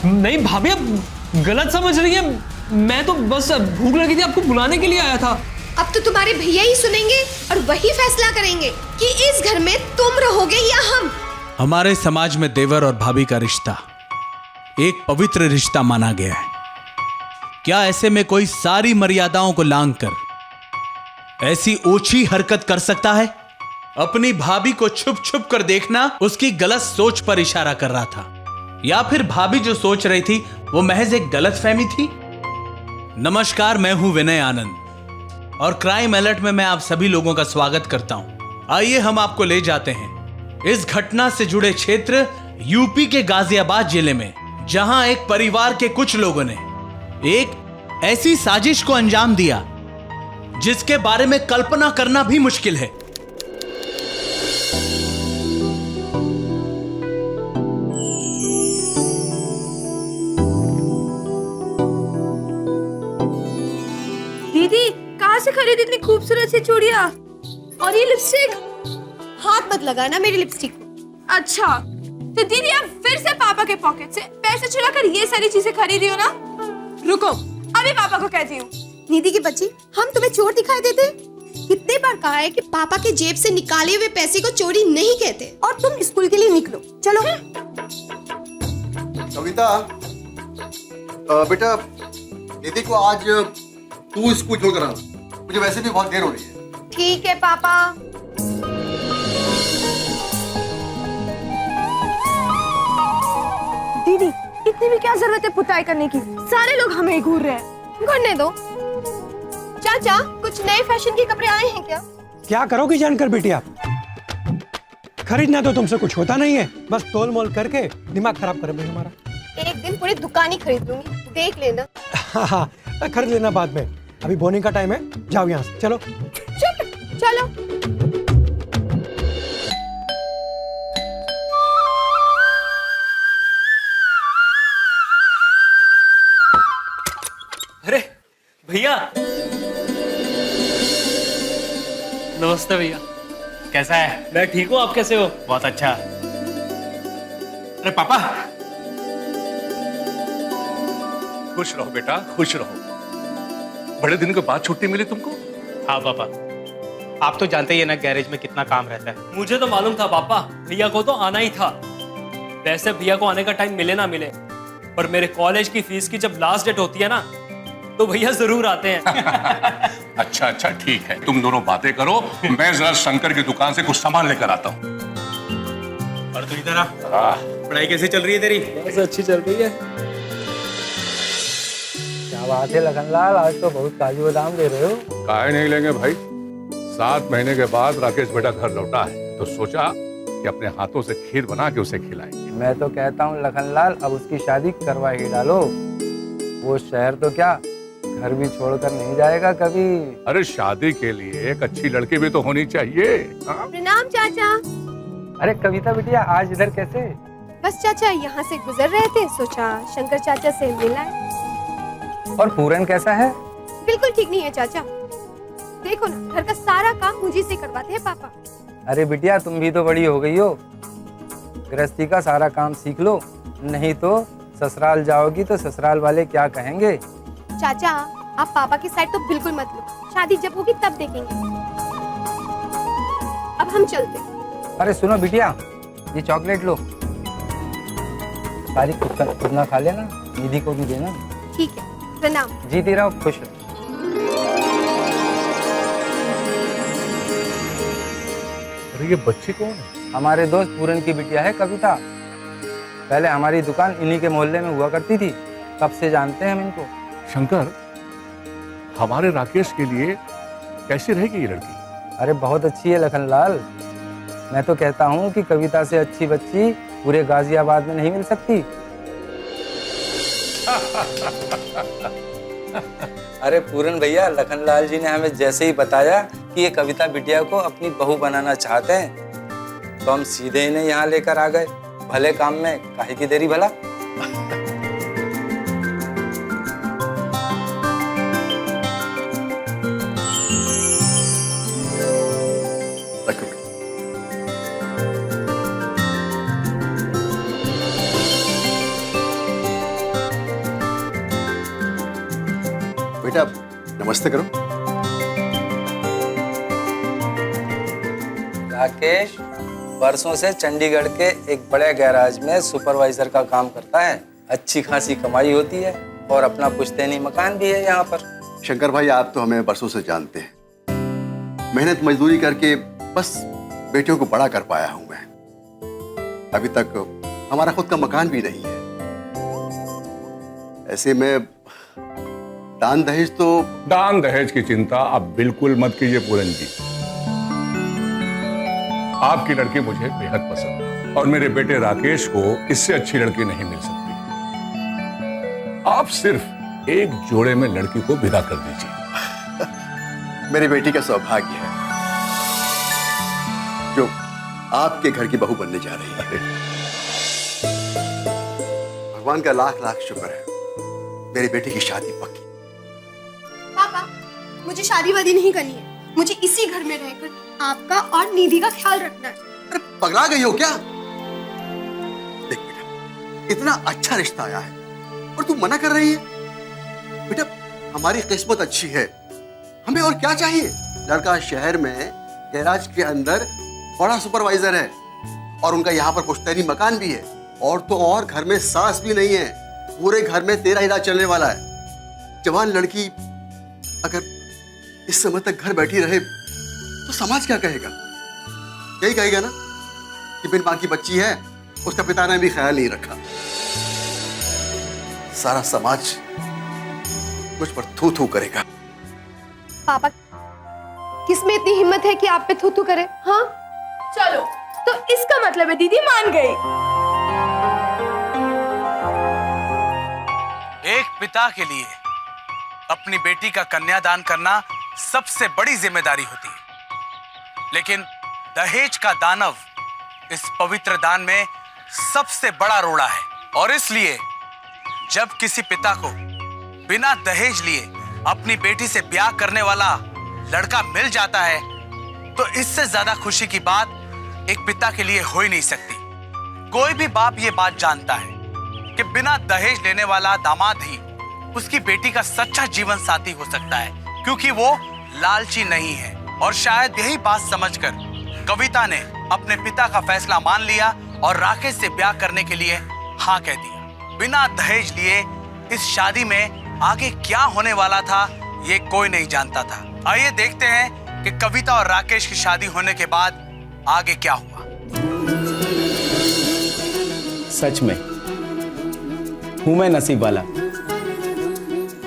नहीं भाभी, आप गलत समझ रही हैं। मैं तो बस भूख लगी थी, आपको बुलाने के लिए आया था। अब तो तुम्हारे भैया ही सुनेंगे और वही फैसला करेंगे कि इस घर में तुम रहोगे या हम। हमारे समाज में देवर और भाभी का रिश्ता एक पवित्र रिश्ता माना गया है। क्या ऐसे में कोई सारी मर्यादाओं को लांघकर ऐसी ओछी हरकत कर सकता है? अपनी भाभी को छुप छुप कर देखना उसकी गलत सोच पर इशारा कर रहा था, या फिर भाभी जो सोच रही थी वो महज एक गलतफहमी थी? नमस्कार, मैं हूं विनय आनंद और क्राइम अलर्ट में मैं आप सभी लोगों का स्वागत करता हूं। आइए हम आपको ले जाते हैं इस घटना से जुड़े क्षेत्र यूपी के गाजियाबाद जिले में, जहां एक परिवार के कुछ लोगों ने एक ऐसी साजिश को अंजाम दिया जिसके बारे में कल्पना करना भी मुश्किल है। दीदी, कहाँ से खरीदी इतनी खूबसूरत सी चूड़ियाँ और ये लिपस्टिक? हाथ मत लगाना मेरी लिपस्टिक को। अच्छा, तो दीदी आप फिर से पापा के पॉकेट से पैसे चुरा कर ये सारी चीजें खरीदी हो ना? रुको, अभी पापा को कहती हूँ। निधि की बच्ची, हम तुम्हें चोर दिखाई देते? कितने बार कहा है कि पापा के जेब से निकाले हुए पैसे को चोरी नहीं कहते। और तुम स्कूल के लिए निकलो, चलो। कविता, बेटा निधि को आज तू स्कूल छोड़ कर आना, मुझे वैसे भी बहुत देर हो रही है। ठीक है पापा। दीदी, इतनी भी क्या जरूरत है पुताई करने की? सारे लोग हमें ही घूर रहे हैं। घूरने दो। चाचा, कुछ नए फैशन के कपड़े आए हैं क्या? क्या करोगी जानकर बेटिया? खरीदना तो तुमसे कुछ होता नहीं है, बस तोल मोल करके दिमाग खराब कर भाई हमारा। एक दिन पूरी दुकान ही खरीद लूंगी, देख लेना। हाँ, खरीद लेना बाद में, अभी बोनी का टाइम है। जाओ यहाँ से, चलो। चुप, चलो। अरे भैया, नमस्ते भैया। कैसा है? मैं ठीक हूँ, आप कैसे हो? बहुत अच्छा। अरे पापा, खुश रहो बेटा, खुश रहो। बड़े दिन के बाद छुट्टी मिली तुमको? हाँ पापा, आप तो जानते ही है ना गैरेज में कितना काम रहता है। मुझे तो मालूम था पापा, भैया को तो आना ही था। वैसे भैया को आने का टाइम मिले ना मिले, पर मेरे कॉलेज की फीस की जब लास्ट डेट होती है ना, तो भैया जरूर आते हैं। अच्छा अच्छा, ठीक है, तुम दोनों बातें करो, मैं जरा शंकर की दुकान से कुछ सामान लेकर आता हूँ। और तू इधर आ, पढ़ाई कैसे चल रही है तेरी? बस अच्छी चल रही है। क्या बात है लखनलाल, आज तो बहुत काजू बादाम ले रहे हो। काहे नहीं लेंगे भाई, 7 महीने के बाद राकेश बेटा घर लौटा है, तो सोचा कि अपने हाथों से खीर बना के उसे खिलाएंगे। मैं तो कहता हूँ लखनलाल, अब उसकी शादी करवा ही डालो। वो शहर तो क्या, घर भी छोड़कर नहीं जाएगा कभी। अरे शादी के लिए एक अच्छी लड़की भी तो होनी चाहिए। प्रणाम चाचा। अरे कविता बिटिया, आज इधर कैसे? बस चाचा यहाँ से गुजर रहे थे, सोचा शंकर चाचा से मिलाएं। और पूरन कैसा है? बिल्कुल ठीक नहीं है चाचा। देखो ना, घर का सारा काम मुझे से करवाते हैं पापा। अरे बिटिया, तुम भी तो बड़ी हो गई हो, गृहस्थी का सारा काम सीख लो, नहीं तो ससुराल जाओगी तो ससुराल वाले क्या कहेंगे। चाचा, आप पापा की साइड तो बिल्कुल मत लो, शादी जब होगी तब देखेंगे। अब हम चलते। अरे सुनो बिटिया, ये चॉकलेट लो, सारी खुद ना खा लेना, निधि को भी देना। ठीक है, प्रणाम। जीती रहो, खुश रहो। अरे ये बच्ची कौन है? हमारे दोस्त पूरन की बिटिया है कविता। पहले हमारी दुकान इन्हीं के मोहल्ले में हुआ करती थी, कब से जानते हैं हम इनको। शंकर, हमारे राकेश के लिए कैसी रहेगी ये लड़की? अरे बहुत अच्छी है लखनलाल, मैं तो कहता हूँ कि कविता से अच्छी बच्ची पूरे गाजियाबाद में नहीं मिल सकती। अरे पूरन भैया, लखनलाल जी ने हमें जैसे ही बताया कि ये कविता बिटिया को अपनी बहू बनाना चाहते हैं, तो हम सीधे इन्हें यहाँ लेकर आ गए। भले काम में काहे की देरी भला। बेटा नमस्ते करो। राकेश बरसों से चंडीगढ़ के एक बड़े गैराज में सुपरवाइजर का काम करता है। अच्छी खासी कमाई होती है और अपना पुश्तैनी मकान भी है यहाँ पर। शंकर भाई, आप तो हमें बरसों से जानते हैं। मेहनत मजदूरी करके बस बेटियों को बड़ा कर पाया हूं मैं। अभी तक हमारा खुद का मकान भी नहीं है। ऐसे में दान दहेज तो दान दहेज की चिंता अब बिल्कुल मत कीजिए पूरन जी। आपकी लड़की मुझे बेहद पसंद है और मेरे बेटे राकेश को इससे अच्छी लड़की नहीं मिल सकती। आप सिर्फ एक जोड़े में लड़की को विदा कर दीजिए। मेरी बेटी का सौभाग्य है जो आपके घर की बहू बनने जा रही है। भगवान का लाख लाख शुक्र है, मेरी बेटी की शादी पक्की। पापा, मुझे शादी वादी नहीं करनी है। मुझे इसी घर में रहकर आपका और निधि का ख्याल रखना है। अरे पगला गई हो क्या? देख बेटा, इतना अच्छा रिश्ता आया है और तू मना कर रही है। बेटा हमारी किस्मत अच्छी है, हमें और क्या चाहिए? लड़का शहर में गैराज के अंदर बड़ा सुपरवाइजर है और उनका यहाँ पर पुश्तैनी मकान भी है। और तो और घर में सास भी नहीं है। पूरे घर में तेरा ही राज चलने वाला है। जवान लड़की अगर इस समय तक घर बैठी रहे तो समाज क्या कहेगा? यही कहेगा ना कि बिन मां की बच्ची है, उसका पिता ने भी ख्याल नहीं रखा। सारा समाज मुझ पर थू थू करेगा। पापा, किसमें इतनी हिम्मत है कि आप पे थू थू करे? हाँ, चलो, तो इसका मतलब है दीदी मान गई। एक पिता के लिए अपनी बेटी का कन्यादान करना सबसे बड़ी जिम्मेदारी होती है, लेकिन दहेज का दानव इस पवित्र दान में सबसे बड़ा रोड़ा है। और इसलिए जब किसी पिता को बिना दहेज लिए अपनी बेटी से ब्याह करने वाला लड़का मिल जाता है तो इससे ज्यादा खुशी की बात एक पिता के लिए हो ही नहीं सकती। कोई भी बाप ये बात जानता है कि बिना दहेज लेने वाला दामाद ही उसकी बेटी का सच्चा जीवन साथी हो सकता है, क्योंकि वो लालची नहीं है। और शायद यही बात समझकर कविता ने अपने पिता का फैसला मान लिया और राकेश से ब्याह करने के लिए हाँ कह दिया। बिना दहेज लिए इस शादी में आगे क्या होने वाला था ये कोई नहीं जानता था। आइए देखते हैं कि कविता और राकेश की शादी होने के बाद आगे क्या हुआ। सच में हूं मैं नसीब वाला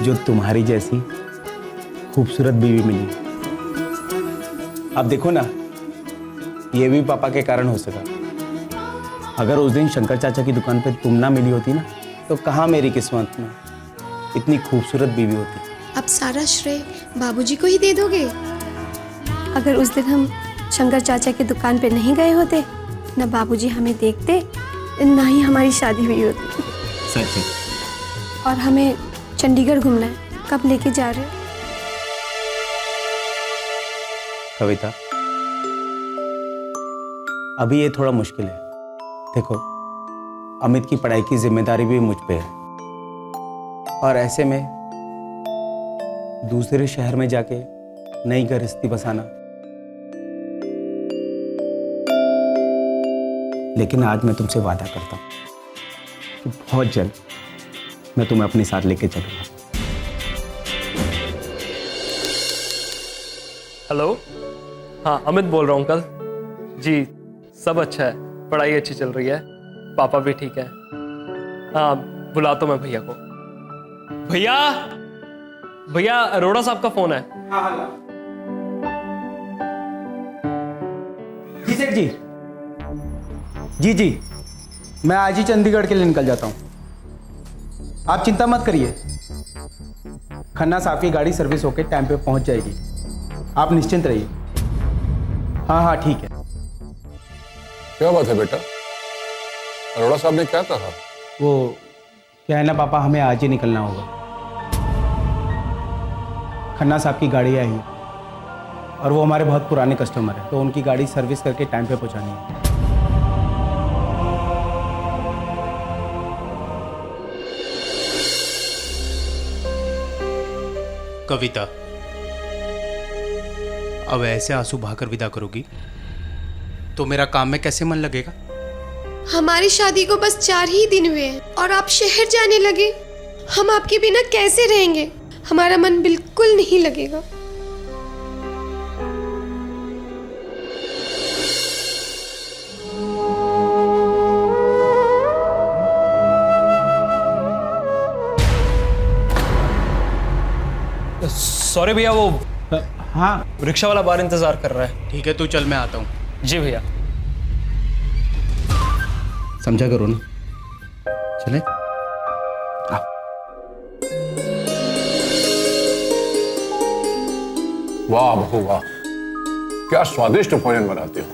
जो तुम्हारी जैसी खूबसूरत बीवी मिली। अब देखो ना, ये भी पापा के कारण हो सका। अगर उस दिन शंकर चाचा की दुकान पे तुम ना मिली होती ना, तो कहाँ मेरी किस्मत में इतनी खूबसूरत बीवी होती। अब सारा श्रेय बाबूजी को ही दे दोगे? अगर उस दिन हम शंकर चाचा की दुकान पे नहीं गए होते, ना बाबूजी हमें देखते, ना ही हमारी शादी हुई होती। सच है। और हमें चंडीगढ़ घूमना है, कब लेके जा रहे हो? कविता, अभी ये थोड़ा मुश्किल है। देखो, अमित की पढ़ाई की जिम्मेदारी भी मुझ पे है और ऐसे में दूसरे शहर में जाके नई गृहस्थी बसाना। लेकिन आज मैं तुमसे वादा करता हूं कि बहुत जल्द मैं तुम्हें अपने साथ लेके चलूंगा। हेलो, हाँ अमित बोल रहा हूँ अंकल जी। सब अच्छा है, पढ़ाई अच्छी चल रही है, पापा भी ठीक है। हाँ बुलाता हूँ मैं भैया को। भैया, भैया अरोड़ा साहब का फोन है। जी सेठ जी, जी मैं आज ही चंडीगढ़ के लिए निकल जाता हूँ। आप चिंता मत करिए, खन्ना साहब की गाड़ी सर्विस होकर टाइम पे पहुंच जाएगी। आप निश्चिंत रहिए। हाँ ठीक है। क्या बात है बेटा, अरोड़ा साहब ने क्या कहा? वो क्या है ना पापा, हमें आज ही निकलना होगा। खन्ना साहब की गाड़ी आई है और वो हमारे बहुत पुराने कस्टमर हैं, तो उनकी गाड़ी सर्विस करके टाइम पे पहुंचानी है। कविता, अब ऐसे आंसू बहाकर विदा करोगी तो मेरा काम में कैसे मन लगेगा? हमारी शादी को बस 4 ही दिन हुए हैं और आप शहर जाने लगे। हम आपके बिना कैसे रहेंगे? हमारा मन बिल्कुल नहीं लगेगा। सॉरी भैया, वो हाँ रिक्शा वाला बाहर इंतजार कर रहा है। ठीक है, तू चल, मैं आता हूँ। जी भैया। समझा करो ना, चले। वाह बहू वाह, क्या स्वादिष्ट भोजन बनाती हो।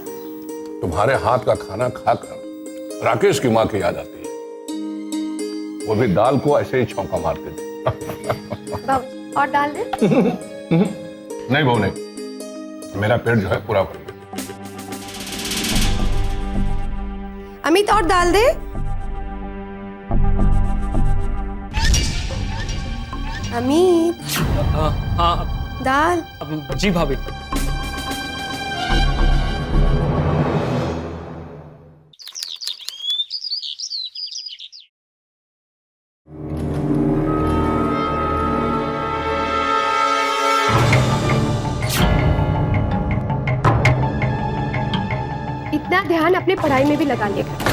तुम्हारे हाथ का खाना खाकर राकेश की माँ की याद आती है। वो भी दाल को ऐसे ही छौंका मारते थे। और डाल दे। नहीं बहू नहीं, मेरा पेट जो है पूरा भर गया। अमित और डाल दे। अमित हाँ दाल। जी भाभी। इतना ध्यान अपने पढ़ाई में भी लगा लिया कर।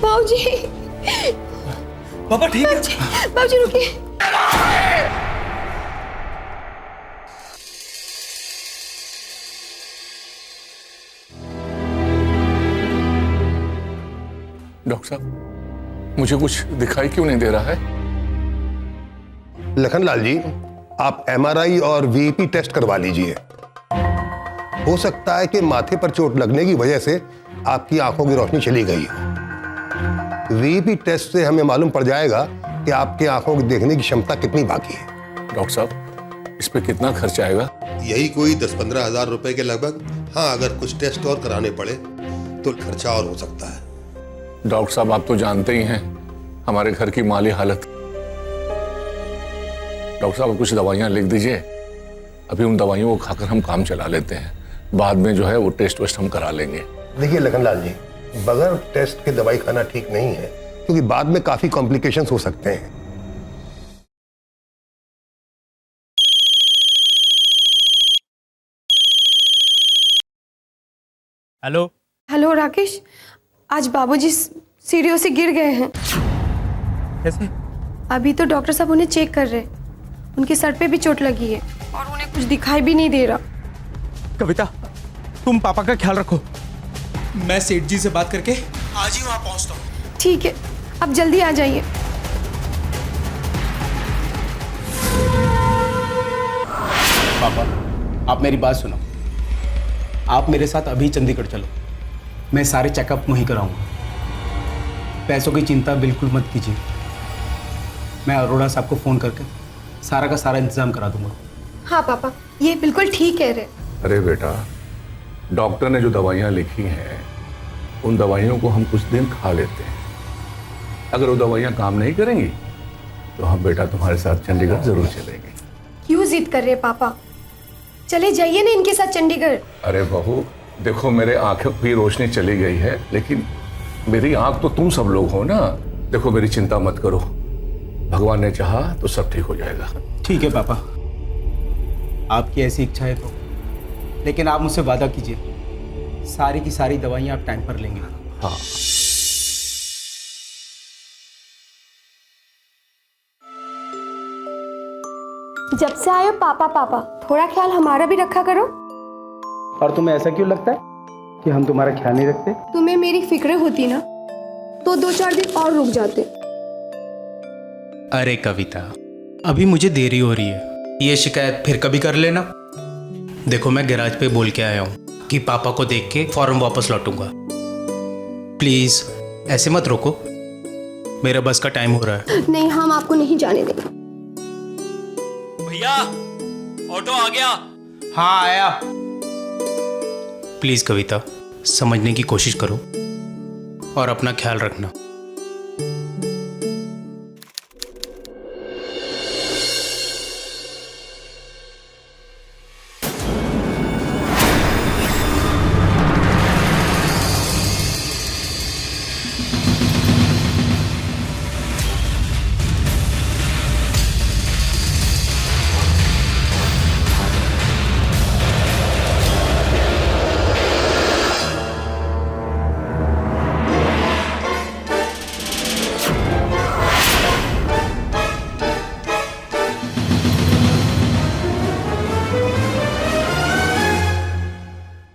बाबूजी, पापा ठीक है? बाबूजी रुकिए। डॉक्टर साहब, मुझे कुछ दिखाई क्यों नहीं दे रहा है? लखनलाल जी, आप एमआरआई और वीईपी टेस्ट करवा लीजिए। हो सकता है कि माथे पर चोट लगने की वजह से आपकी आंखों की रोशनी चली गई हो। वीईपी टेस्ट से हमें मालूम पड़ जाएगा कि आपके आंखों की देखने की क्षमता कितनी बाकी है। डॉक्टर साहब, इस पे कितना खर्च आएगा? यही कोई 10-15 हजार रुपए के लगभग। हाँ, अगर कुछ टेस्ट और कराने पड़े तो खर्चा और हो सकता है। डॉक्टर साहब, आप तो जानते ही हैं हमारे घर की माली हालत। डॉक्टर साहब, कुछ दवाइयां लिख दीजिए। अभी उन दवाइयों को खाकर हम काम चला लेते हैं, बाद में जो है वो टेस्ट वेस्ट हम करा लेंगे। देखिए लखनलाल जी, बगैर टेस्ट के दवाई खाना ठीक नहीं है, क्योंकि बाद में काफी कॉम्प्लिकेशंस हो सकते हैं। हेलो। हेलो राकेश, आज बाबूजी सीढ़ियों से गिर गए हैं। कैसे? अभी तो डॉक्टर साहब उन्हें चेक कर रहे हैं। उनके सर पे भी चोट लगी है और उन्हें कुछ दिखाई भी नहीं दे रहा। कविता, तुम पापा का ख्याल रखो। मैं सेठ जी से बात करके आज ही वहां पहुंचता हूँ। ठीक है, अब जल्दी आ जाइए। पापा, आप मेरी बात सुनो। आप मेरे साथ अभी चंडीगढ़ चलो, मैं सारे चेकअप वहीं कराऊंगा। पैसों की चिंता बिल्कुल मत कीजिए, मैं अरोड़ा साहब को फ़ोन करके सारा का सारा इंतजाम करा दूंगा। हाँ पापा, ये बिल्कुल ठीक कह रहे। अरे बेटा, डॉक्टर ने जो दवाइयां लिखी हैं उन दवाइयों को हम कुछ दिन खा लेते हैं। अगर वो दवाइयां काम नहीं करेंगी तो हम बेटा तुम्हारे साथ चंडीगढ़ जरूर चलेंगे। क्यों जिद कर रहे हैं पापा? चले जाइए ना इनके साथ चंडीगढ़। अरे बहू, देखो मेरे आंखों की रोशनी चली गई है, लेकिन मेरी आंख तो तुम सब लोग हो ना। देखो मेरी चिंता मत करो, भगवान ने चाहा तो सब ठीक हो जाएगा। ठीक है पापा, आपकी ऐसी इच्छा है तो, लेकिन आप मुझसे वादा कीजिए सारी की सारी दवाइयाँ आप टाइम पर लेंगे। हाँ। जब से आए हो पापा पापा, थोड़ा ख्याल हमारा भी रखा करो। और तुम्हें ऐसा क्यों लगता है कि हम तुम्हारा ख्याल नहीं रखते? तुम्हें मेरी फिक्र होती ना तो 2-4 दिन और रुक जाते। अरे कविता, अभी मुझे देरी हो रही है, ये शिकायत फिर कभी कर लेना। देखो मैं गैराज पे बोल के आया हूँ कि पापा को देख के फौरन वापस लौटूंगा। प्लीज ऐसे मत रोको, मेरा बस का टाइम हो रहा है। नहीं, हम आपको नहीं जाने देंगे। भैया ऑटो आ गया। हाँ आया। प्लीज कविता, समझने की कोशिश करो और अपना ख्याल रखना।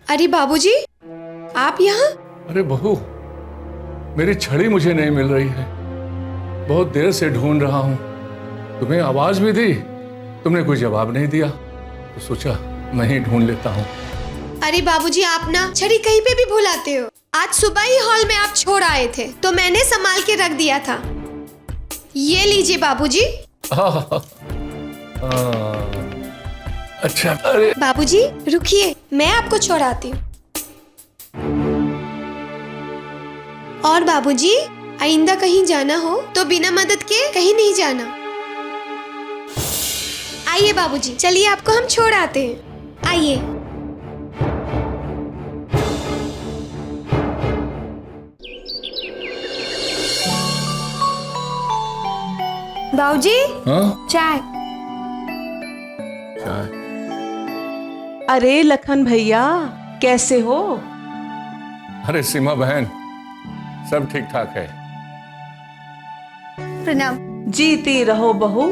अरे बाबूजी, आप यहाँ? अरे बहू, मेरी छड़ी मुझे नहीं मिल रही है। बहुत देर से ढूंढ रहा हूं। तुम्हें आवाज भी दी, तुमने कोई जवाब नहीं दिया, तो सोचा मैं ही ढूंढ लेता हूं। अरे बाबूजी, आप ना छड़ी कहीं पे भी भुलाते हो। आज सुबह ही हॉल में आप छोड़ आए थे तो मैंने संभाल के रख दिया था। ये लीजिए बाबूजी। अच्छा। अरे बाबूजी रुकिए, मैं आपको छोड़ाती हूँ। और बाबूजी, आइंदा कहीं जाना हो तो बिना मदद के कहीं नहीं जाना। आइए बाबूजी, चलिए आपको हम छोड़ आते हैं। आइए। बाबूजी, हाँ? चाय। चाय? अरे लखन भैया, कैसे हो? अरे सीमा बहन, सब ठीक ठाक है। प्रणाम। जीती रहो बहू,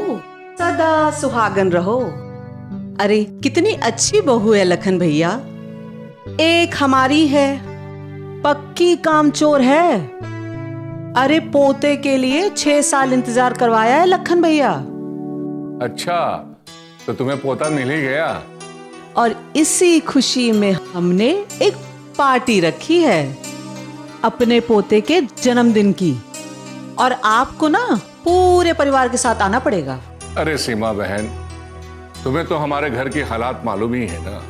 सदा सुहागन रहो। अरे कितनी अच्छी बहू है लखन भैया। एक हमारी है, पक्की कामचोर है। अरे पोते के लिए 6 साल इंतजार करवाया है लखन भैया। अच्छा, तो तुम्हें पोता मिल ही गया। और इसी खुशी में हमने एक पार्टी रखी है अपने पोते के जन्मदिन की। और आपको ना पूरे परिवार के साथ आना पड़ेगा। अरे सीमा बहन, तुम्हें तो हमारे घर की हालात मालूम ही है ना।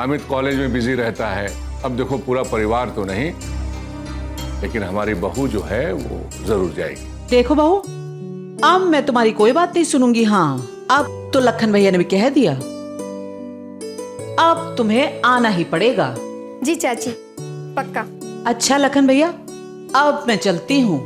अमित कॉलेज में बिजी रहता है। अब देखो, पूरा परिवार तो नहीं, लेकिन हमारी बहू जो है वो जरूर जाएगी। देखो बहू, अब मैं तुम्हारी कोई बात नहीं सुनूंगी। हाँ, अब तो लखन भैया ने भी कह दिया, अब तुम्हें आना ही पड़ेगा। जी चाची, पक्का। अच्छा लखन भैया, अब मैं चलती हूँ।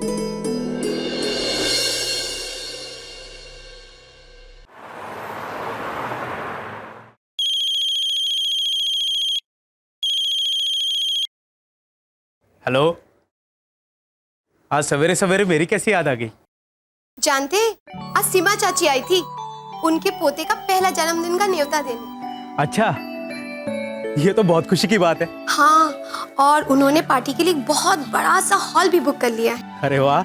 हेलो, आज सवेरे सवेरे मेरी कैसी याद आ गई? जानते, आज सीमा चाची आई थी उनके पोते का पहला जन्मदिन का न्योता देने। अच्छा, ये तो बहुत खुशी की बात है। हाँ, और उन्होंने पार्टी के लिए बहुत बड़ा सा हॉल भी बुक कर लिया है। अरे वाह।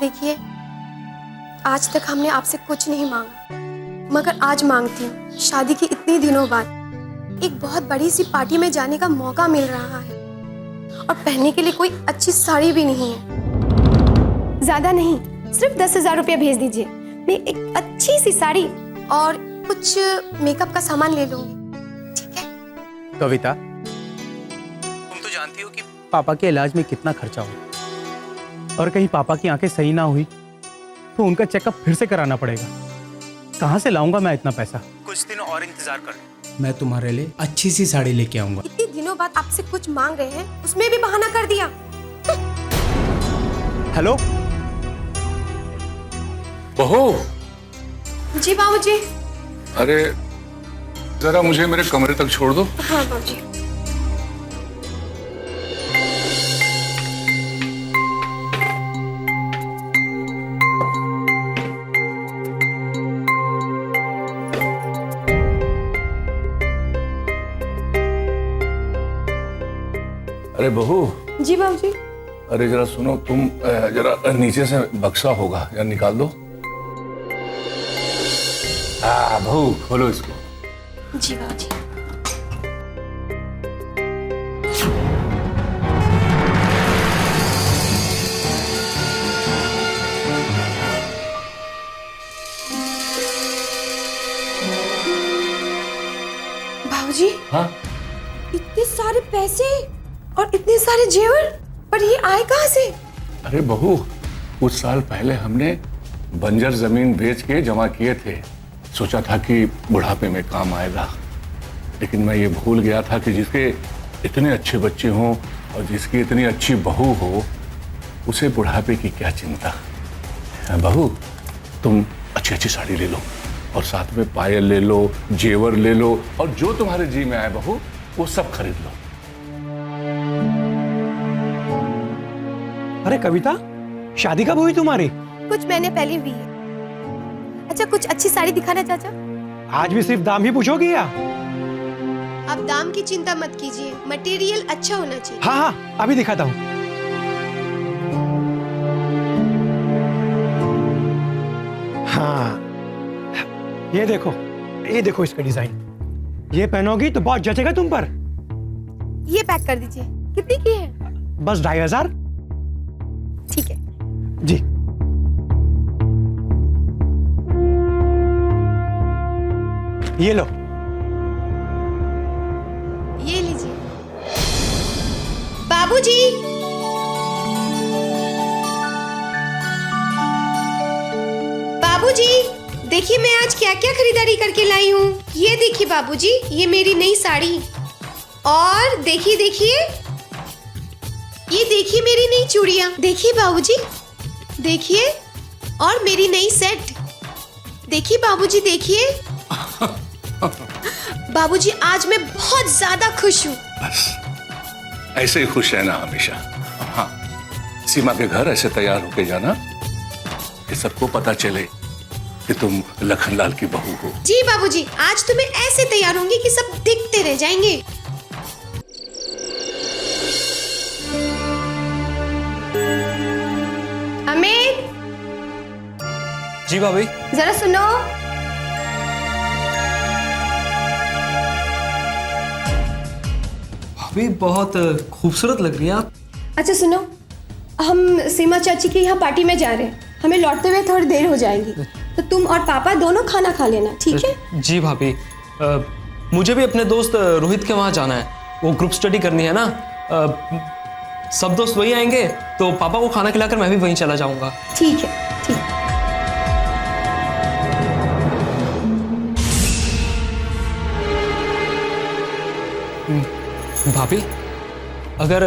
देखिए, आज तक हमने आपसे कुछ नहीं मांगा, मगर आज मांगती हूँ। शादी के इतने दिनों बाद एक बहुत बड़ी सी पार्टी में जाने का मौका मिल रहा है, और पहनने के लिए कोई अच्छी साड़ी भी नहीं है। ज्यादा नहीं, सिर्फ 10,000 रुपया भेज दीजिए। मैं एक अच्छी सी साड़ी और कुछ मेकअप का सामान ले लूंगी। कविता, तुम तो जानती हो कि पापा के इलाज में कितना खर्चा हुआ, और कहीं पापा की आंखें सही ना हुई तो उनका चेकअप फिर से कराना पड़ेगा। कहाँ से लाऊंगा मैं इतना पैसा? कुछ दिन और इंतजार कर। मैं तुम्हारे लिए अच्छी सी साड़ी लेके आऊंगा। इतने दिनों बाद आपसे कुछ मांग रहे हैं, उसमें भी बहाना कर दिया। हेलो बहू। जी बाबूजी। अरे जरा मुझे मेरे कमरे तक छोड़ दो। हाँ बाबूजी। अरे बहू। जी बाबूजी। अरे जरा सुनो, तुम जरा नीचे से बक्सा होगा या निकाल दो। बहू खोलो इसको। जी बाबूजी। हाँ, इतने सारे पैसे और इतने सारे जेवर, पर ये आए कहाँ से? अरे बहू, कुछ साल पहले हमने बंजर जमीन बेच के जमा किए थे। सोचा था कि बुढ़ापे में काम आएगा, लेकिन मैं ये भूल गया था कि जिसके इतने अच्छे बच्चे हों और जिसकी इतनी अच्छी बहू हो, उसे बुढ़ापे की क्या चिंता। बहू, तुम अच्छी अच्छी साड़ी ले लो और साथ में पायल ले लो, जेवर ले लो, और जो तुम्हारे जी में आए बहू वो सब खरीद लो। अरे कविता, शादी कब हुई तुम्हारी? कुछ महीने पहले हुई है। अच्छा, कुछ अच्छी साड़ी दिखाना चाचा। आज भी सिर्फ दाम ही पूछोगी या? आप दाम की चिंता मत कीजिए, मटेरियल अच्छा होना चाहिए। हाँ हाँ, अभी दिखाता हूँ। हाँ, ये देखो इसका डिजाइन। ये पहनोगी तो बहुत जचेगा तुम पर। ये पैक कर दीजिए। कितनी की है? बस 2500। ठीक है जी। ये लो। ये लीजिए। बाबूजी, बाबूजी, देखिए मैं आज क्या क्या खरीदारी करके लाई हूँ। ये देखिए बाबूजी, ये मेरी नई साड़ी, और देखिए ये देखिए मेरी नई चूड़ियाँ। देखिए बाबूजी, देखिए, और मेरी नई सेट। देखिए बाबूजी, देखिए। बाबूजी, आज मैं बहुत ज्यादा खुश हूँ। बस ऐसे ही खुश रहना हमेशा। हाँ, सीमा के घर ऐसे तैयार होके जाना कि सबको पता चले कि तुम लखनलाल की बहू हो। जी बाबूजी, आज तो मैं ऐसे तैयार होंगी कि सब दिखते रह जाएंगे। अमित, जी भाभी। जरा सुनो। भाभी बहुत खूबसूरत लग रही है आप। अच्छा सुनो, हम सीमा चाची के यहाँ पार्टी में जा रहे हैं। हमें लौटते हुए थोड़ी देर हो जाएगी, तो तुम और पापा दोनों खाना खा लेना, ठीक है? जी भाभी, मुझे भी अपने दोस्त रोहित के वहाँ जाना है। वो ग्रुप स्टडी करनी है ना। सब दोस्त वही आएंगे, तो पापा को खाना खिलाकर मैं भी वहीं चला जाऊंगा। ठीक है, ठीक। भाभी, अगर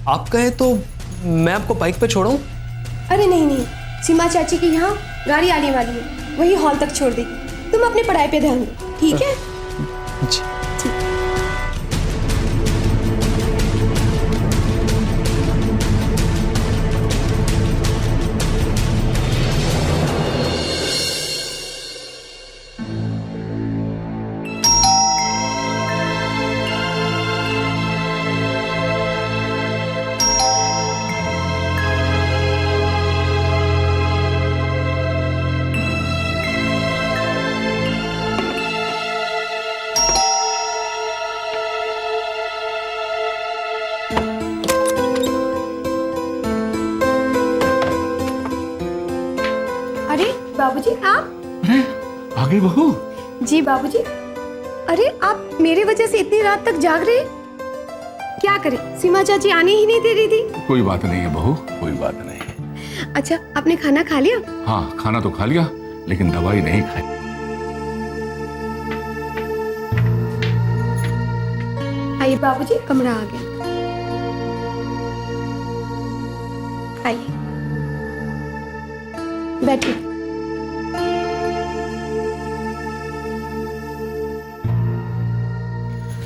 आप कहें तो मैं आपको बाइक पे छोड़ूं? अरे नहीं, सीमा चाची के यहाँ गाड़ी आने वाली है, वही हॉल तक छोड़ देगी। तुम अपनी पढ़ाई पे ध्यान दो, ठीक है? जी। बाबूजी, आप? अरे आ गई बहू। जी बाबूजी। अरे आप मेरी वजह से इतनी रात तक जाग रहे? क्या करें, सीमा चाची आने ही नहीं दे रही थी। कोई बात नहीं है बहू, कोई बात नहीं। अच्छा, आपने खाना खा लिया? हाँ, खाना तो खा लिया, लेकिन दवाई नहीं खाई। आइए बाबूजी, कमरा आ गया। आइए, बैठिए।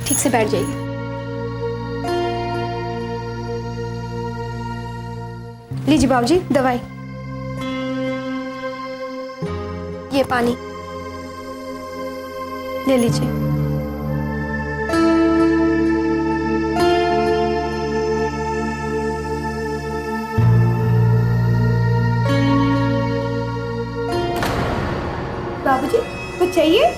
ठीक से बैठ जाइए। लीजिए बाबूजी दवाई, ये पानी ले लीजिए। बाबूजी कुछ चाहिए?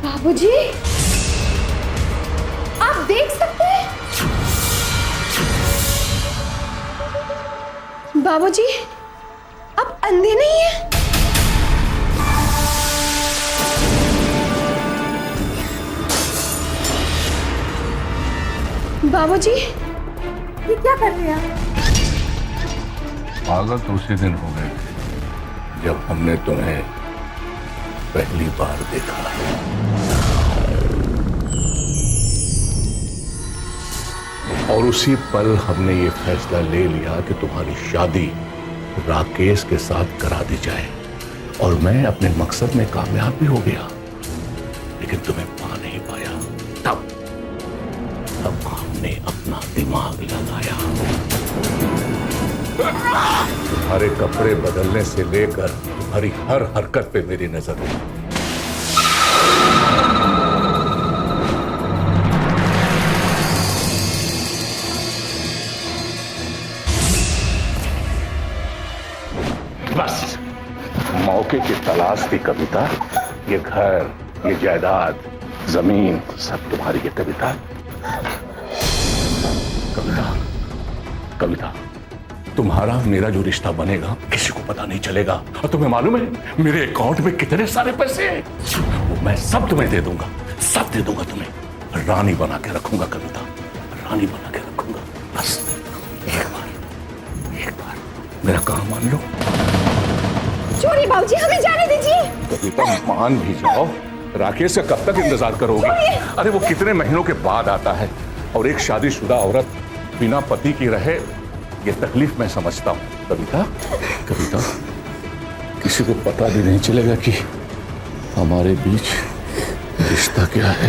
बाबूजी, आप देख सकते हैं। बाबूजी, आप अंधे नहीं हैं? बाबूजी, ये क्या कर रहे हैं आप? पागल तो उसी दिन हो गए थे जब हमने तुम्हें पहली बार देखा। और उसी पल हमने ये फैसला ले लिया कि तुम्हारी शादी राकेश के साथ करा दी जाए, और मैं अपने मकसद में कामयाब भी हो गया, लेकिन तुम्हें पा नहीं पाया। तब हमने अपना दिमाग लगाया। तुम्हारे कपड़े बदलने से लेकर तुम्हारी हर हरकत पे मेरी नजर है। बस मौके की तलाश थी कविता। ये घर, ये जायदाद, जमीन, सब तुम्हारी है कविता। कविता, तुम्हारा मेरा जो रिश्ता बनेगा किसी को पता नहीं चलेगा। और तुम्हें मालूम है मेरे अकाउंट में कितने सारे पैसे हैं? वो मैं सब तुम्हें दे दूंगा, सब दे दूंगा तुम्हें। रानी बना के रखूंगा कविता, रानी बना के रखूंगा। बस एक बार मेरा काम मान लो। छोड़िए बाबूजी, हमें जाने दीजिए। कविता, मान भी जाओ। राकेश का कब तक इंतजार करोगे? अरे वो कितने महीनों के बाद आता है, और एक शादीशुदा औरत बिना पति की रहे, ये तकलीफ मैं समझता हूँ। कविता, किसी को पता भी नहीं चलेगा कि हमारे बीच रिश्ता क्या है।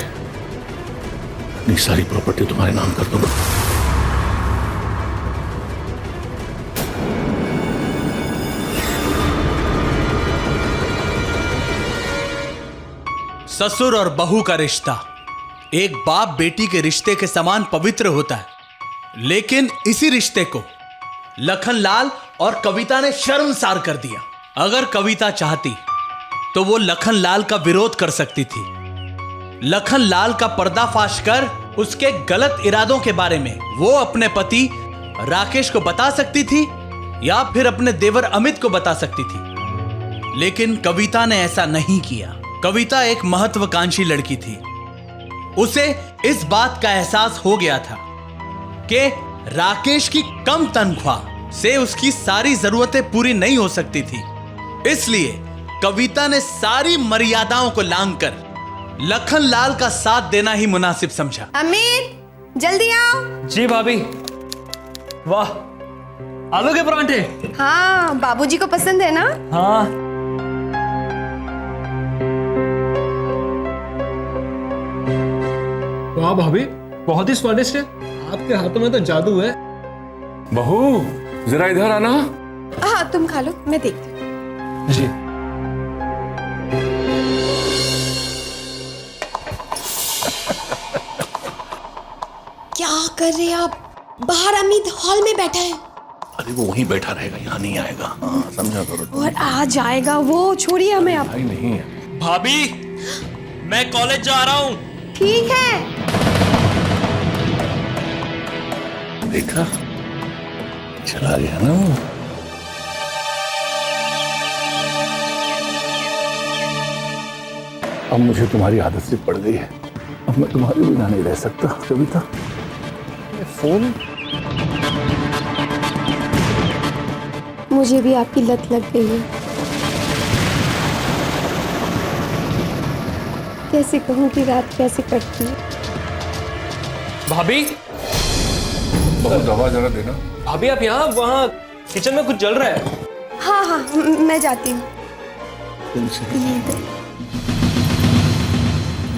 अपनी सारी प्रॉपर्टी तुम्हारे नाम कर दूंगा। ससुर और बहू का रिश्ता एक बाप बेटी के रिश्ते के समान पवित्र होता है, लेकिन इसी रिश्ते को लखनलाल और कविता ने शर्मसार कर दिया। अगर कविता चाहती तो वो लखनलाल का विरोध कर सकती थी। लखनलाल का पर्दाफाश कर उसके गलत इरादों के बारे में वो अपने पति राकेश को बता सकती थी, या फिर अपने देवर अमित को बता सकती थी। लेकिन कविता ने ऐसा नहीं किया। कविता एक महत्वाकांक्षी लड़की थी। उसे इस बात का एहसास हो गया था कि राकेश की कम तनख्वाह से उसकी सारी जरूरतें पूरी नहीं हो सकती थी। इसलिए कविता ने सारी मर्यादाओं को लांघकर लखनलाल का साथ देना ही मुनासिब समझा। अमित, जल्दी आओ। जी भाभी। वाह, आलू के परांठे। हाँ, बाबूजी को पसंद है ना? हाँ। वाह भाभी, बहुत ही स्वादिष्ट है। आपके हाथों में तो जादू है। बहू, जरा इधर आना। हाँ, तुम खा लो, मैं देखती हूँ। जी। क्या कर रहे हैं आप? बाहर अमित हॉल में बैठा है। अरे वो वहीं बैठा रहेगा, यहाँ नहीं आएगा। हाँ, समझा करो। और आ जाएगा वो, छोड़िए हमें आप। भाई नहीं है। भाभी, मैं कॉलेज जा रहा हूँ। ठीक है। देखा, चला गया ना वो। अब मुझे तुम्हारी आदत से पड़ गई है। अब मैं तुम्हारे बिना नहीं रह सकता कविता। फोन, मुझे भी आपकी लत लग गई है। कैसे कहूँ कि रात कैसे कटती है। भाभी, बहुत दवा जरा देना। भाभी आप यहाँ, वहाँ किचन में कुछ जल रहा है। हाँ हाँ, मैं जाती हूँ।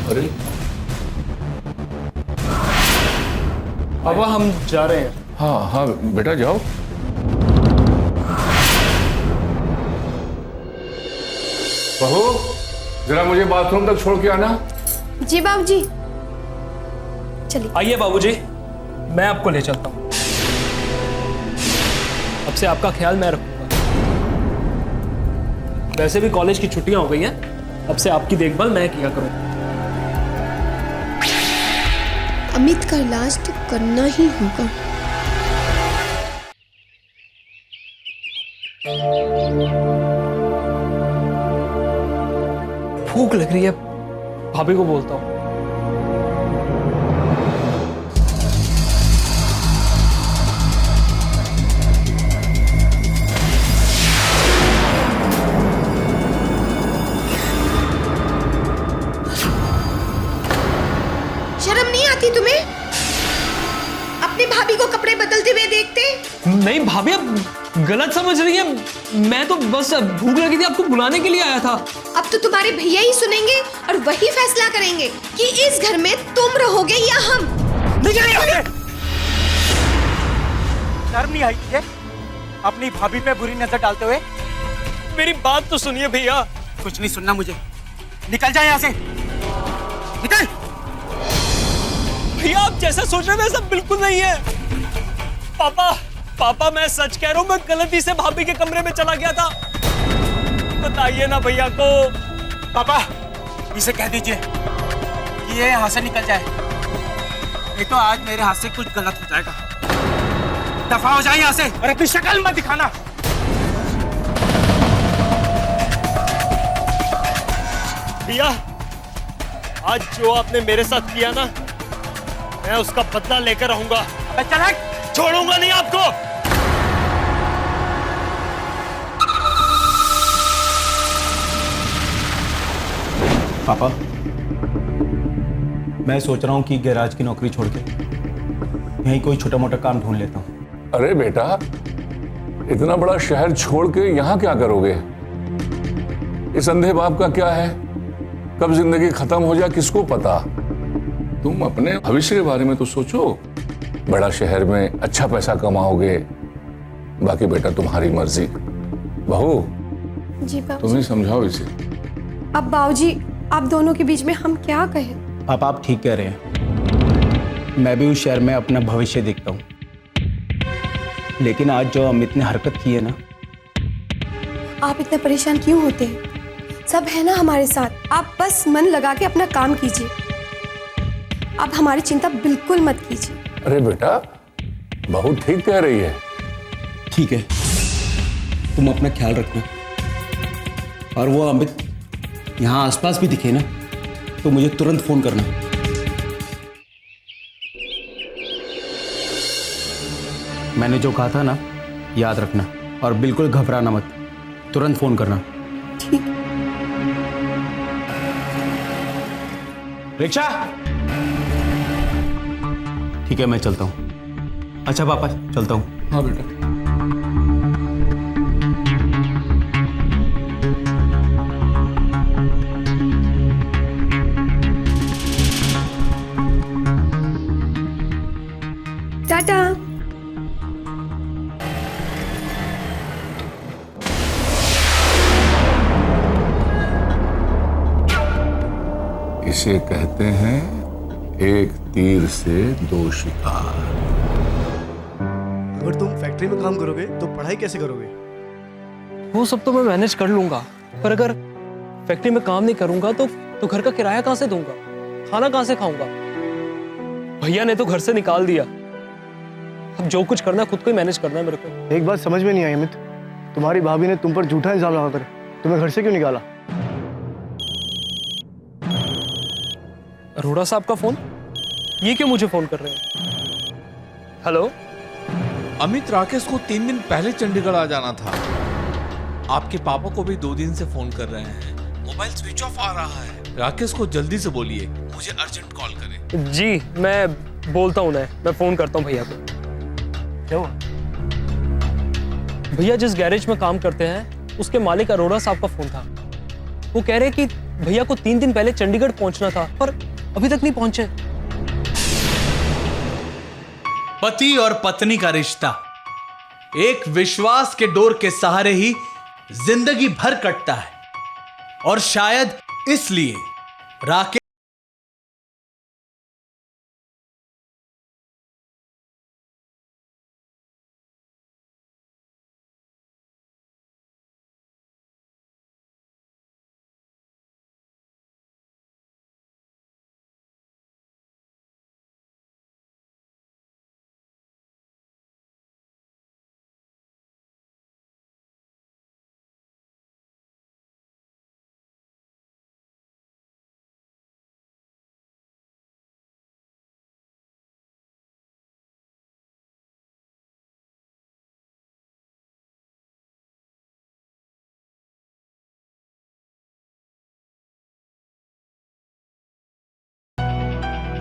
अरे पापा, हम जा रहे हैं। हाँ हाँ बेटा, जाओ। बहू, जरा मुझे बाथरूम तक छोड़ के आना। जी बाबूजी। चलिए। आइए बाबूजी, मैं आपको ले चलता हूँ। अब से आपका ख्याल मैं रखूंगा। वैसे भी कॉलेज की छुट्टियां हो गई हैं, अब से आपकी देखभाल मैं किया करूँगा। अमित का इलाज तो करना ही होगा। भूख लग रही है, भाभी को बोलता हूँ। शर्म नहीं आती तुम्हें अपनी भाभी को कपड़े बदलते हुए देखते? नहीं भाभी, आप गलत समझ रही हैं। मैं तो बस भूख लगी थी, आपको बुलाने के लिए आया था। अब तो तुम्हारे भैया ही सुनेंगे और वही फैसला करेंगे कि इस घर में तुम रहोगे या हम। शर्म नहीं आई तुझे अपनी भाभी पे बुरी नजर डालते हुए? मेरी बात तो सुनिए भैया। कुछ नहीं सुनना मुझे, निकल जाए यहाँ से, निकल। भैया आप जैसा सोच रहे हैं वैसा बिल्कुल नहीं है। पापा मैं सच कह रहा हूँ, मैं गलती से भाभी के कमरे में चला गया था। बताइए ना भैया को। पापा इसे कह दीजिए कि ये यहाँ से निकल जाए, नहीं तो आज मेरे हाथ से कुछ गलत हो जाएगा। दफा हो जाए यहाँ से और अपनी शक्ल मत दिखाना। भैया आज जो आपने मेरे साथ किया ना, मैं उसका बदला लेकर रहूंगा। चल, छोड़ूंगा नहीं आपको। पापा मैं सोच रहा हूँ कि गैराज की नौकरी छोड़ के यहीं कोई छोटा मोटा काम ढूंढ लेता हूँ। अरे बेटा, इतना बड़ा शहर छोड़ के यहाँ क्या करोगे? इस अंधे बाप का क्या है, कब जिंदगी खत्म हो जाए किसको पता। तुम अपने भविष्य के बारे में तो सोचो। बड़ा शहर में अच्छा पैसा कमाओगे, बाकी बेटा तुम्हारी मर्जी। बहू जी बाबू। तुम ही समझाओ इसे। अब बाबूजी आप दोनों के बीच में हम क्या कहें? पापा आप ठीक कह रहे हैं, मैं भी उस शहर में अपना भविष्य देखता हूँ, लेकिन आज जो अमित ने हरकत की है ना। आप इतने परेशान क्यों होते हैं? सब है ना हमारे साथ। आप बस मन लगा के अपना काम कीजिए। आप हमारी चिंता बिल्कुल मत कीजिए। अरे बेटा, बहू ठीक कह रही है। ठीक है, तुम अपना ख्याल रखना, और वो अमित यहाँ आसपास भी दिखे ना तो मुझे तुरंत फोन करना। मैंने जो कहा था ना याद रखना, और बिल्कुल घबराना मत, तुरंत फोन करना। ठीक। रिक्शा। ठीक है मैं चलता हूँ। अच्छा पापा चलता हूँ। हाँ बेटा। टाटा। इसे कहते हैं एक तीर से दो शिकार। अगर तुम फैक्ट्री में काम करोगे तो पढ़ाई कैसे करोगे? वो सब तो मैं मैनेज कर लूंगा, पर अगर फैक्ट्री में काम नहीं करूंगा तो घर का किराया कहां से दूंगा, खाना कहां से खाऊंगा? भैया ने तो घर से निकाल दिया। अब जो कुछ करना है खुद को ही मैनेज करना है मेरे को। एक बात समझ में नहीं आई अमित, तुम्हारी भाभी ने तुम पर झूठा इल्जाम लगाकर तुम्हें घर से क्यों निकाला? अरोड़ा साहब का फोन? ये क्यों मुझे फोन कर रहे हैं? हेलो। अमित, राकेश को 3 दिन पहले चंडीगढ़ आ जाना था। आपके पापा को भी 2 दिन से फोन कर रहे हैं, मोबाइल स्विच ऑफ आ रहा है। राकेश को जल्दी से बोलिए मुझे अर्जेंट कॉल करें। जी मैं बोलता हूँ, मैं फोन करता हूँ भैया को। क्या हुआ? भैया जिस गैरेज में काम करते हैं उसके मालिक अरोड़ा साहब का फोन था। वो कह रहे कि भैया को 3 दिन पहले चंडीगढ़ पहुंचना था, पर अभी तक नहीं पहुंचे। पति और पत्नी का रिश्ता एक विश्वास के डोर के सहारे ही जिंदगी भर कटता है, और शायद इसलिए राकेश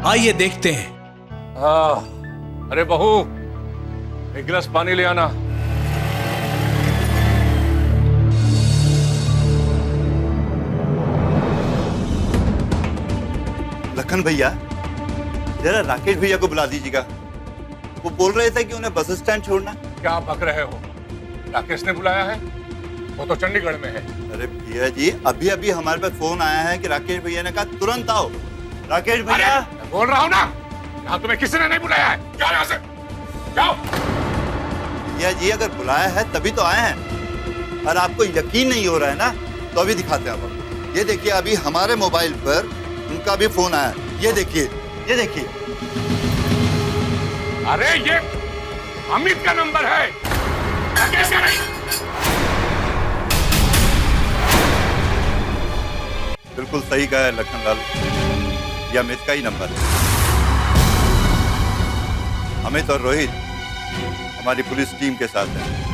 आइए देखते हैं। अरे बहू, एक गिलास पानी ले आना। लखन भैया, जरा राकेश भैया को बुला दीजिएगा। वो बोल रहे थे कि उन्हें बस स्टैंड छोड़ना। क्या बक रहे हो? राकेश ने बुलाया है, वो तो चंडीगढ़ में है। अरे भैया जी, अभी अभी हमारे पास फोन आया है कि राकेश भैया ने कहा तुरंत आओ। राकेश भैया, मैं बोल रहा हूँ ना, यहाँ तुम्हें किसी ने नहीं बुलाया है। जाओ यहाँ से, जाओ। भैया जी, अगर बुलाया है तभी तो आए हैं। और आपको यकीन नहीं हो रहा है ना, तो अभी दिखाते हैं आपको। ये देखिए, अभी हमारे मोबाइल पर उनका भी फोन आया। ये देखिए, ये देखिए। अरे ये अमित का नंबर है, राकेश का नहीं। बिल्कुल सही कहा है लखनलाल, ये अमित का ही नंबर है। अमित और रोहित हमारी पुलिस टीम के साथ हैं।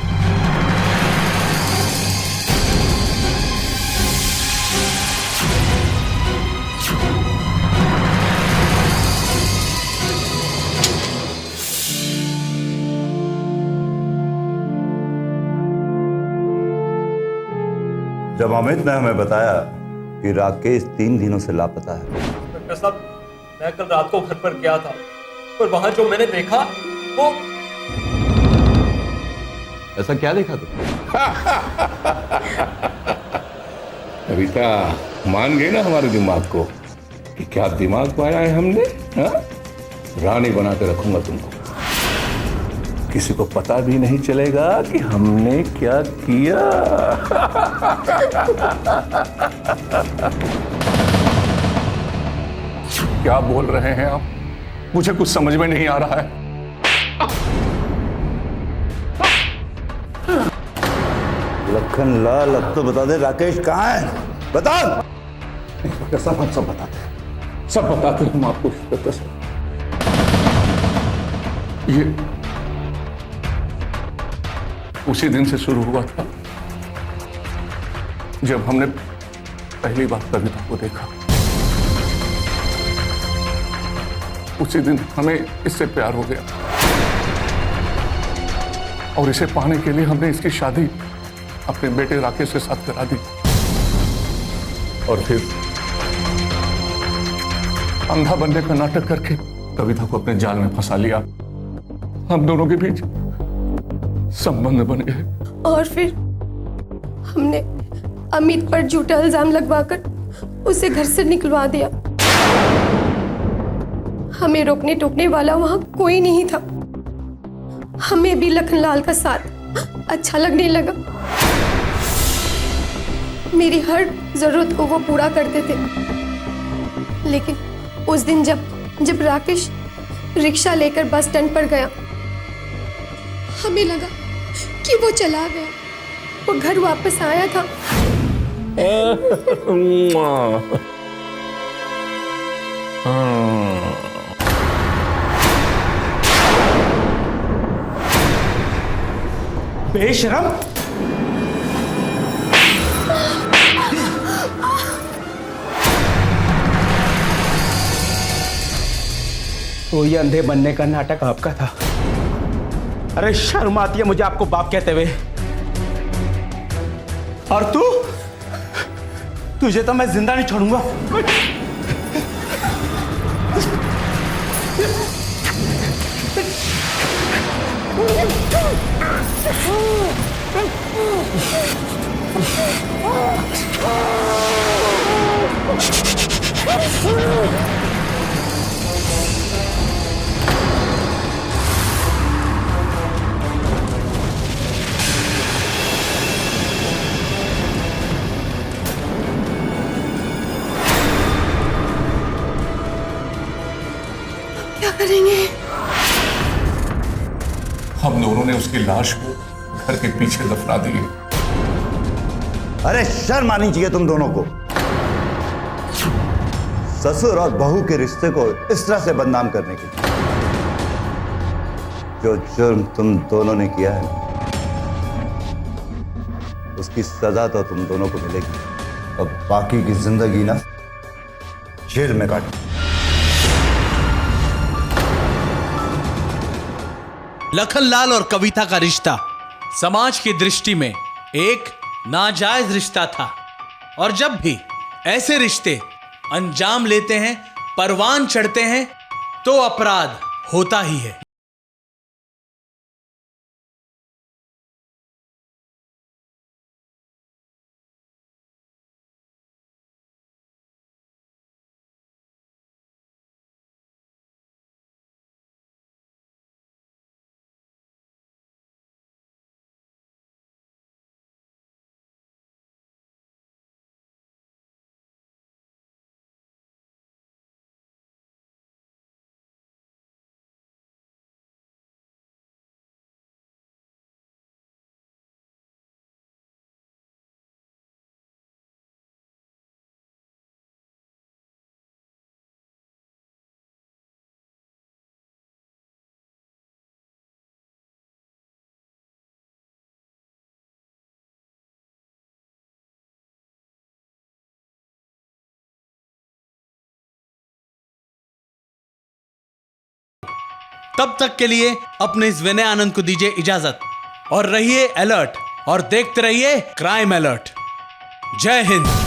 जब अमित ने हमें बताया कि राकेश 3 दिनों से लापता है। डॉक्टर साहब, मैं कल रात को घर पर गया था, पर वहां जो मैंने देखा वो... ऐसा क्या देखा तुम? कविता मान गई ना हमारे दिमाग को कि क्या दिमाग पाया है हमने। हा? रानी बना के रखूंगा तुमको, किसी को पता भी नहीं चलेगा कि हमने क्या किया। क्या बोल रहे हैं आप? मुझे कुछ समझ में नहीं आ रहा है। लखनलाल, अब तो बता दे राकेश कहाँ है? बता। सब बताते हम आपको। ये उसी दिन से शुरू हुआ था जब हमने पहली बार कविता को देखा। उसी दिन हमें इससे प्यार हो गया और इसे पाने के लिए हमने इसकी शादी अपने बेटे राकेश के साथ करा दी। और फिर अंधा बनने का नाटक करके कविता को अपने जाल में फंसा लिया। हम दोनों के बीच संबंध बन गए। और फिर हमने अमित पर झूठा इल्जाम लगवाकर उसे घर से निकलवा दिया। हमें रोकने टोकने वाला वहां कोई नहीं था। हमें भी लखनलाल का साथ अच्छा लगने लगा। मेरी हर जरूरत को वो पूरा करते थे। लेकिन उस दिन जब राकेश रिक्शा लेकर बस स्टैंड पर गया, हमें लगा कि वो चला गया। वो घर वापस आया था। बेशरम, तो ये अंधे बनने का नाटक आपका था। अरे शर्म आती है मुझे आपको बाप कहते हुए। और तुझे तो मैं जिंदा नहीं छोड़ूंगा। क्या करेंगे? हम दोनों ने उसकी लाश को घर के पीछे दफना दी। अरे शर्म आनी चाहिए तुम दोनों को। ससुर और बहू के रिश्ते को इस तरह से बदनाम करने के लिए। जो जुर्म तुम दोनों ने किया है उसकी सजा तो तुम दोनों को मिलेगी। अब बाकी की जिंदगी ना जेल में काटो। लखनलाल और कविता का रिश्ता समाज की दृष्टि में एक नाजायज रिश्ता था, और जब भी ऐसे रिश्ते अंजाम लेते हैं, परवान चढ़ते हैं, तो अपराध होता ही है। तब तक के लिए अपने इस विनय आनंद को दीजिए इजाजत, और रहिए अलर्ट और देखते रहिए क्राइम अलर्ट। जय हिंद।